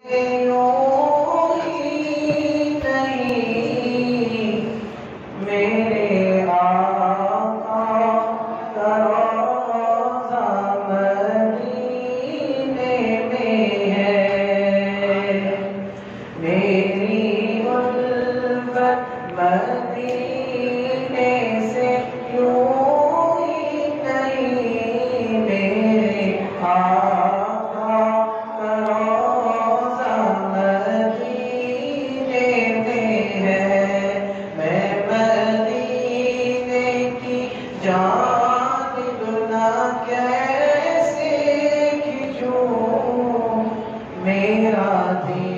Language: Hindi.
यूं ही नहीं मेरे आका का रोज़ा मदीने में है। मेरी उल्फत मदीने से यूं ही नहीं मेरे आका का रोज़ा मदीने में है। मैं मदीने की जानिब ना कैसे खिंचूं, मेरा दिल